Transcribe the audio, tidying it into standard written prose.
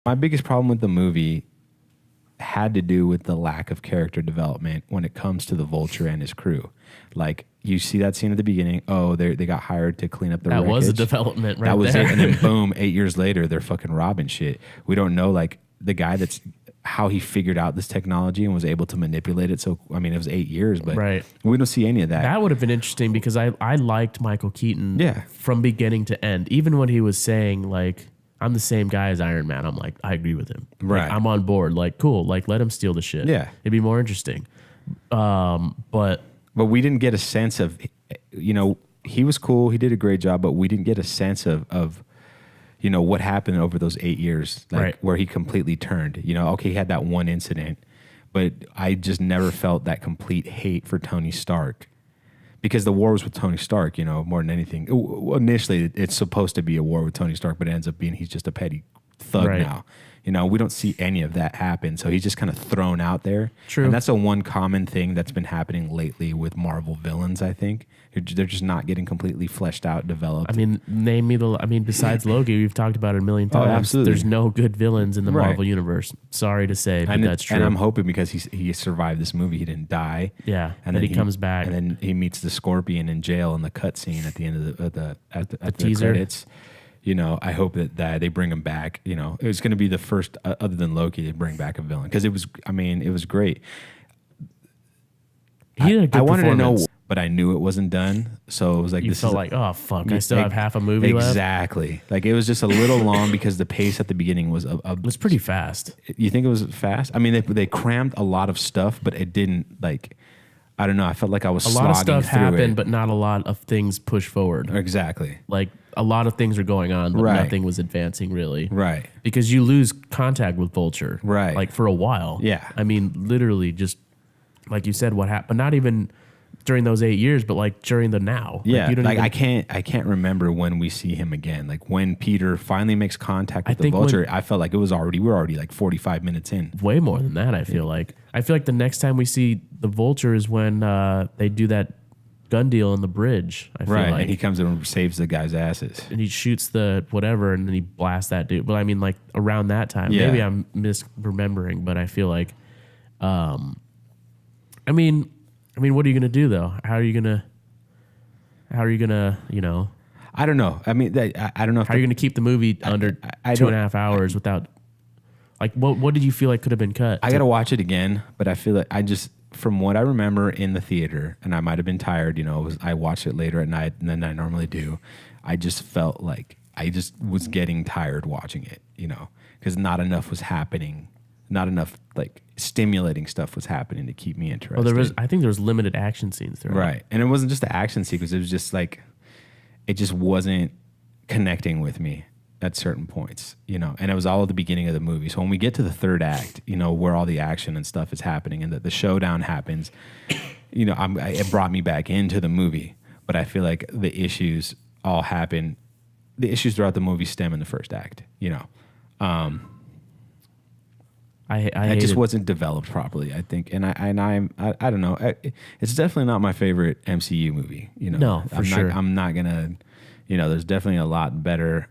My biggest problem with the movie had to do with the lack of character development when it comes to the Vulture and his crew. Like, you see that scene at the beginning. Oh, they got hired to clean up the wreckage. That was a development right there. That was it. And then boom, 8 years later, they're fucking robbing shit. We don't know, like, the guy that's how he figured out this technology and was able to manipulate it. So, I mean, it was 8 years, but we don't see any of that. That would have been interesting because I liked Michael Keaton from beginning to end. Even when he was saying, like, I'm the same guy as Iron Man. I'm like, I agree with him. Right. Like, I'm on board. Like, cool. Like, let him steal the shit. Yeah. It'd be more interesting. But we didn't get a sense of, you know, he was cool. He did a great job, but we didn't get a sense of you know, what happened over those 8 years, like where he completely turned. You know, okay, he had that one incident, but I just never felt that complete hate for Tony Stark. Because the war was with Tony Stark, you know, more than anything. Initially, it's supposed to be a war with Tony Stark, but it ends up being he's just a petty thug now. You know, we don't see any of that happen. So he's just kind of thrown out there. True. And that's a one common thing that's been happening lately with Marvel villains, I think. They're just not getting completely fleshed out, developed. I mean, name me besides Loki, we've talked about it a million times. Oh, absolutely. There's no good villains in the Marvel universe. Sorry to say, but that's true. And I'm hoping because he survived this movie, he didn't die. Yeah, and then he comes back. And then he meets the Scorpion in jail in the cutscene at the end of the teaser. credits. You know, I hope that they bring him back. You know, it was going to be the first, other than Loki, to bring back a villain. Because it was great. He did a good I wanted to know, performance. but I knew it wasn't done. So it was like, You felt like, oh, fuck, I still have half a movie left. Exactly. Like, it was just a little long because the pace at the beginning was it was pretty fast. You think it was fast? I mean, they crammed a lot of stuff, but it didn't, like, I don't know. I felt like I was a lot of stuff through happened, it. but not a lot of things pushed forward. Exactly. Like, a lot of things were going on, but nothing was advancing really. Right. Because you lose contact with Vulture. Right. Like, for a while. Yeah. I mean, literally just, like you said, what happened. Not even during those 8 years, but like during the now. Yeah. Like, you don't I can't remember when we see him again. Like, when Peter finally makes contact with the Vulture, I felt like we're already like 45 minutes in. Way more than that, I feel like. I feel like the next time we see the Vulture is when they do that gun deal on the bridge. I feel like. And he comes in and saves the guy's asses. And he shoots the whatever, and then he blasts that dude. But I mean, like, around that time. Yeah. Maybe I'm misremembering, but I feel like, I mean, what are you gonna do though? How are you gonna, you know? I don't know. I mean, I don't know. How are you gonna keep the movie under 2.5 hours without? Like, what did you feel like could have been cut? I gotta watch it again, but I feel like from what I remember in the theater, and I might have been tired, you know, I watched it later at night than I normally do. I just felt like I just was getting tired watching it, you know, because not enough was happening. Not enough, like, stimulating stuff was happening to keep me interested. Well, I think there was limited action scenes there. Right. And it wasn't just the action sequence. It was just like, it just wasn't connecting with me at certain points, you know, and it was all at the beginning of the movie. So when we get to the third act, you know, where all the action and stuff is happening and the showdown happens, you know, it brought me back into the movie. But I feel like the issues all happen. The issues throughout the movie stem in the first act, you know. It just wasn't developed properly, I think, and I don't know. It's definitely not my favorite MCU movie. You know, no, for sure. I'm not gonna. You know, there's definitely a lot better.